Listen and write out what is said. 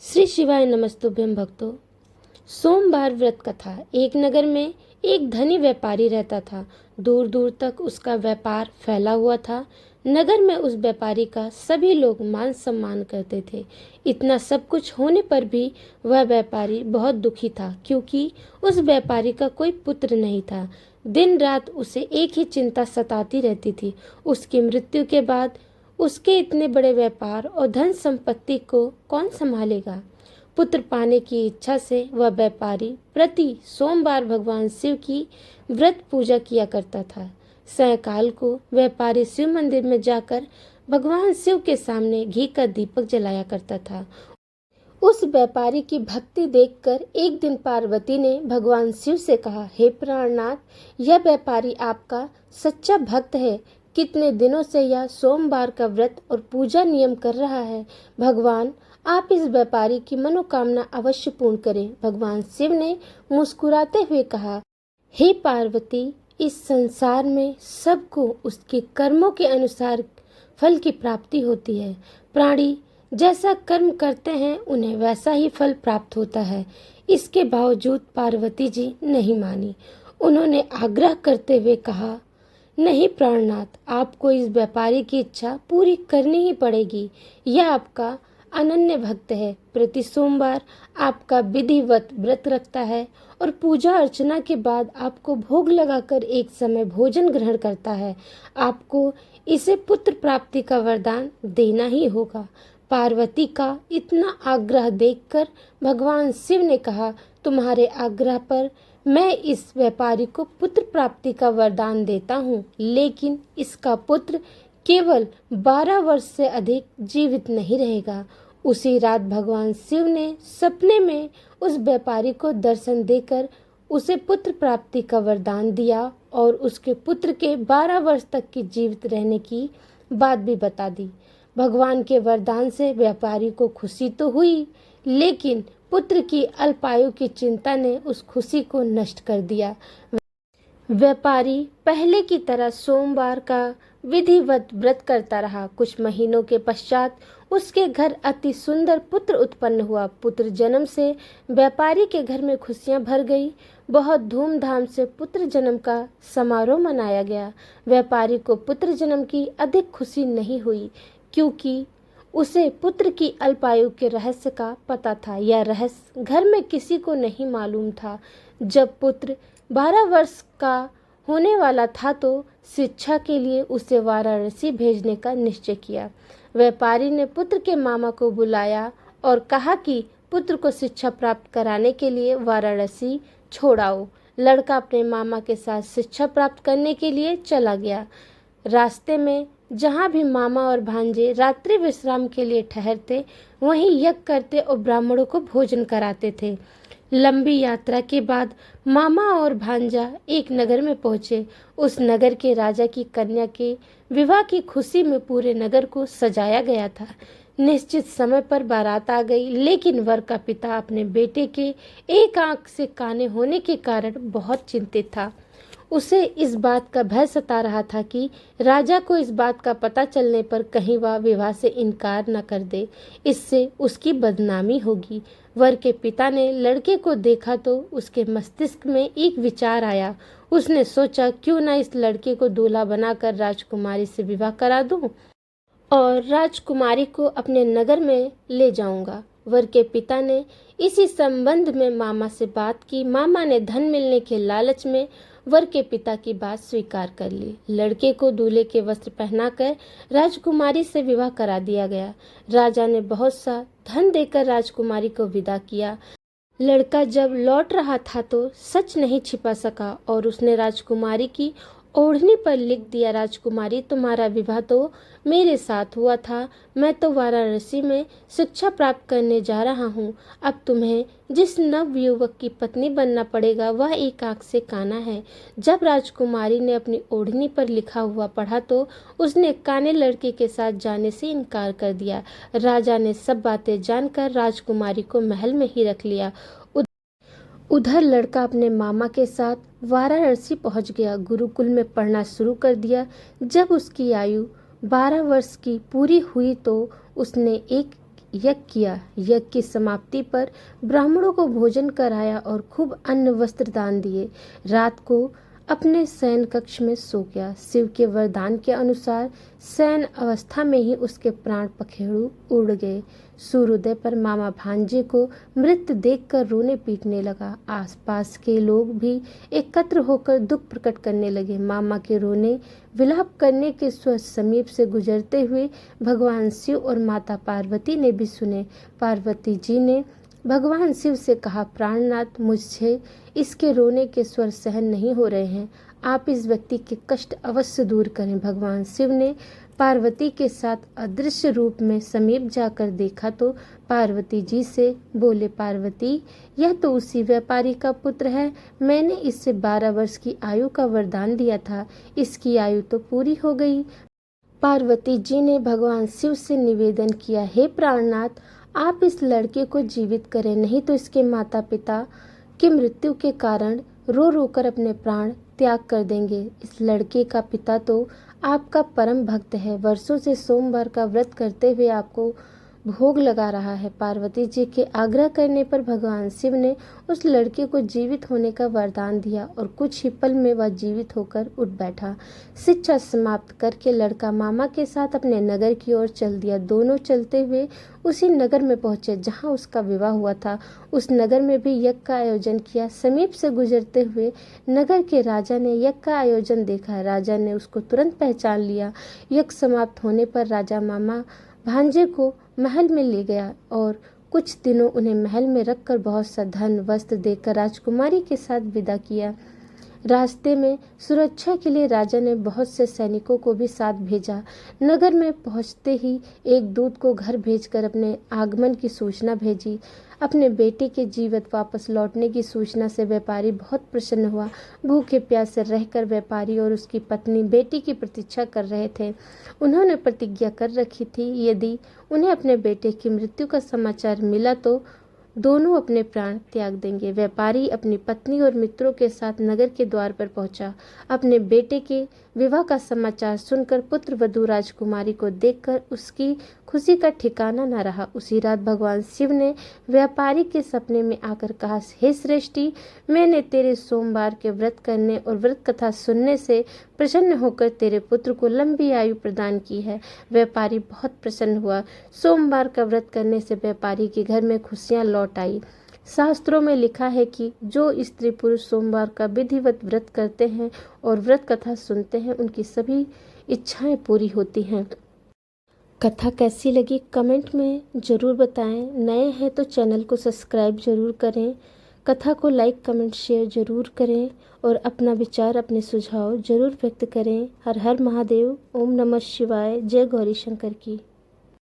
श्री शिवाय नमस्तुभ्यं भक्तों। सोमवार व्रत कथा। एक नगर में एक धनी व्यापारी रहता था। दूर दूर तक उसका व्यापार फैला हुआ था। नगर में उस व्यापारी का सभी लोग मान सम्मान करते थे। इतना सब कुछ होने पर भी वह व्यापारी बहुत दुखी था, क्योंकि उस व्यापारी का कोई पुत्र नहीं था। दिन रात उसे एक ही चिंता सताती रहती थी, उसकी मृत्यु के बाद उसके इतने बड़े व्यापार और धन संपत्ति को कौन संभालेगा। पुत्र पाने की इच्छा से वह व्यापारी प्रति सोमवार भगवान शिव की व्रत पूजा किया करता था। सायंकाल को व्यापारी शिव मंदिर में जाकर भगवान शिव के सामने घी का दीपक जलाया करता था। उस व्यापारी की भक्ति देखकर एक दिन पार्वती ने भगवान शिव से कहा, हे प्राणनाथ, यह व्यापारी आपका सच्चा भक्त है। कितने दिनों से यह सोमवार का व्रत और पूजा नियम कर रहा है। भगवान, आप इस व्यापारी की मनोकामना अवश्य पूर्ण करें। भगवान शिव ने मुस्कुराते हुए कहा, हे पार्वती, इस संसार में सबको उसके कर्मों के अनुसार फल की प्राप्ति होती है। प्राणी जैसा कर्म करते हैं उन्हें वैसा ही फल प्राप्त होता है। इसके बावजूद पार्वती जी नहीं मानी। उन्होंने आग्रह करते हुए कहा, नहीं प्राणनाथ, आपको इस व्यापारी की इच्छा पूरी करनी ही पड़ेगी। यह आपका अनन्य भक्त है। प्रति सोमवार आपका विधिवत व्रत रखता है और पूजा अर्चना के बाद आपको भोग लगाकर एक समय भोजन ग्रहण करता है। आपको इसे पुत्र प्राप्ति का वरदान देना ही होगा। पार्वती का इतना आग्रह देखकर भगवान शिव ने कहा, तुम्हारे आग्रह पर मैं इस व्यापारी को पुत्र प्राप्ति का वरदान देता हूँ, लेकिन इसका पुत्र केवल 12 वर्ष से अधिक जीवित नहीं रहेगा। उसी रात भगवान शिव ने सपने में उस व्यापारी को दर्शन देकर उसे पुत्र प्राप्ति का वरदान दिया और उसके पुत्र के 12 वर्ष तक की जीवित रहने की बात भी बता दी। भगवान के वरदान से व्यापारी को खुशी तो हुई, लेकिन पुत्र की अल्पायु की चिंता ने उस खुशी को नष्ट कर दिया। व्यापारी पहले की तरह सोमवार का विधिवत व्रत करता रहा। कुछ महीनों के पश्चात उसके घर अति सुंदर पुत्र उत्पन्न हुआ। पुत्र जन्म से व्यापारी के घर में खुशियां भर गई। बहुत धूमधाम से पुत्र जन्म का समारोह मनाया गया। व्यापारी को पुत्र जन्म की अधिक खुशी नहीं हुई, क्योंकि उसे पुत्र की अल्पायु के रहस्य का पता था। यह रहस्य घर में किसी को नहीं मालूम था। जब पुत्र 12 वर्ष का होने वाला था तो शिक्षा के लिए उसे वाराणसी भेजने का निश्चय किया। व्यापारी ने पुत्र के मामा को बुलाया और कहा कि पुत्र को शिक्षा प्राप्त कराने के लिए वाराणसी छोड़ाओ। लड़का अपने मामा के साथ शिक्षा प्राप्त करने के लिए चला गया। रास्ते में जहाँ भी मामा और भांजे रात्रि विश्राम के लिए ठहरते, वहीं यज्ञ करते और ब्राह्मणों को भोजन कराते थे। लंबी यात्रा के बाद मामा और भांजा एक नगर में पहुंचे। उस नगर के राजा की कन्या के विवाह की खुशी में पूरे नगर को सजाया गया था। निश्चित समय पर बारात आ गई, लेकिन वर का पिता अपने बेटे के एक आंख से काने होने के कारण बहुत चिंतित था। उसे इस बात का भय सता रहा था कि राजा को इस बात का पता चलने पर कहीं वह विवाह से इनकार न कर दे, इससे उसकी बदनामी होगी। वर के पिता ने लड़के को देखा तो उसके मस्तिष्क में एक विचार आया। उसने सोचा, क्यों न इस लड़के को दूल्हा बनाकर राजकुमारी से विवाह करा दूं और राजकुमारी को अपने नगर में ले जाऊंगा। वर के पिता ने इसी संबंध में मामा से बात की। मामा ने धन मिलने के लालच में वर के पिता की बात स्वीकार कर ली। लड़के को दूल्हे के वस्त्र पहनाकर राजकुमारी से विवाह करा दिया गया। राजा ने बहुत सा धन देकर राजकुमारी को विदा किया। लड़का जब लौट रहा था तो सच नहीं छिपा सका और उसने राजकुमारी की ओढ़नी पर लिख दिया, राजकुमारी, तुम्हारा विवाह तो मेरे साथ हुआ था। मैं तो वाराणसी में शिक्षा प्राप्त करने जा रहा हूँ। अब तुम्हें जिस नव युवक की पत्नी बनना पड़ेगा वह एक आंख से काना है। जब राजकुमारी ने अपनी ओढ़नी पर लिखा हुआ पढ़ा तो उसने काने लड़के के साथ जाने से इनकार कर दिया। राजा ने सब बातें जानकर राजकुमारी को महल में ही रख लिया। उधर लड़का अपने मामा के साथ वाराणसी पहुंच गया। गुरुकुल में पढ़ना शुरू कर दिया। जब उसकी आयु 12 वर्ष की पूरी हुई तो उसने एक यज्ञ किया। यज्ञ की समाप्ति पर ब्राह्मणों को भोजन कराया और खूब अन्न वस्त्र दान दिए। रात को अपने शयन कक्ष में सो गया। शिव के वरदान के अनुसार शयन अवस्था में ही उसके प्राण पखेरु उड़ गए। सूर्योदय पर मामा भांजे को मृत देखकर रोने पीटने लगा। आसपास के लोग भी एकत्र होकर दुख प्रकट करने लगे। मामा के रोने विलाप करने के स्वर समीप से गुजरते हुए भगवान शिव और माता पार्वती ने भी सुने। पार्वती जी ने भगवान शिव से कहा, प्राणनाथ, मुझे इसके रोने के स्वर सहन नहीं हो रहे हैं, आप इस व्यक्ति के कष्ट अवश्य दूर करें। भगवान शिव ने पार्वती के साथ अदृश्य रूप में समीप जाकर देखा तो पार्वती जी से बोले, पार्वती, यह तो उसी व्यापारी का पुत्र है। मैंने इससे 12 वर्ष की आयु का वरदान दिया था, इसकी आयु तो पूरी हो गई। पार्वती जी ने भगवान शिव से निवेदन किया, हे प्राणनाथ, आप इस लड़के को जीवित करें, नहीं तो इसके माता पिता की मृत्यु के कारण रो रो कर अपने प्राण त्याग कर देंगे। इस लड़के का पिता तो आपका परम भक्त है, वर्षों से सोमवार का व्रत करते हुए आपको भोग लगा रहा है। पार्वती जी के आग्रह करने पर भगवान शिव ने उस लड़के को जीवित होने का वरदान दिया और कुछ ही पल में वह जीवित होकर उठ बैठा। शिक्षा समाप्त करके लड़का मामा के साथ अपने नगर की ओर चल दिया। दोनों चलते हुए उसी नगर में पहुंचे जहां उसका विवाह हुआ था। उस नगर में भी यज्ञ का आयोजन किया। समीप से गुजरते हुए नगर के राजा ने यज्ञ का आयोजन देखा। राजा ने उसको तुरंत पहचान लिया। यज्ञ समाप्त होने पर राजा मामा भांजे को महल में ले गया और कुछ दिनों उन्हें महल में रखकर बहुत सा धन वस्त्र देकर राजकुमारी के साथ विदा किया। रास्ते में सुरक्षा के लिए राजा ने बहुत से सैनिकों को भी साथ भेजा। नगर में पहुंचते ही एक दूत को घर भेजकर अपने आगमन की सूचना भेजी। अपने बेटे के जीवित वापस लौटने की सूचना से व्यापारी बहुत प्रसन्न हुआ। भूखे प्यासे रहकर व्यापारी और उसकी पत्नी बेटी की प्रतीक्षा कर रहे थे। उन्होंने प्रतिज्ञा कर रखी थी, यदि उन्हें अपने बेटे की मृत्यु का समाचार मिला तो दोनों अपने प्राण त्याग देंगे। व्यापारी अपनी पत्नी और मित्रों के साथ नगर के द्वार पर पहुंचा। अपने बेटे के विवाह का समाचार सुनकर पुत्र वधू राजकुमारी को देखकर उसकी खुशी का ठिकाना न रहा। उसी रात भगवान शिव ने व्यापारी के सपने में आकर कहा, हे श्रेष्ठी, मैंने तेरे सोमवार के व्रत करने और व्रत कथा सुनने से प्रसन्न होकर तेरे पुत्र को लंबी आयु प्रदान की है। व्यापारी बहुत प्रसन्न हुआ। सोमवार का व्रत करने से व्यापारी के घर में खुशियां लौट आई। शास्त्रों में लिखा है कि जो स्त्री पुरुष सोमवार का विधिवत व्रत करते हैं और व्रत कथा सुनते हैं, उनकी सभी इच्छाएं पूरी होती हैं। कथा कैसी लगी कमेंट में ज़रूर बताएं। नए हैं तो चैनल को सब्सक्राइब ज़रूर करें। कथा को लाइक कमेंट शेयर ज़रूर करें और अपना विचार अपने सुझाव ज़रूर व्यक्त करें। हर हर महादेव। ओम नमः शिवाय। जय गौरी शंकर की।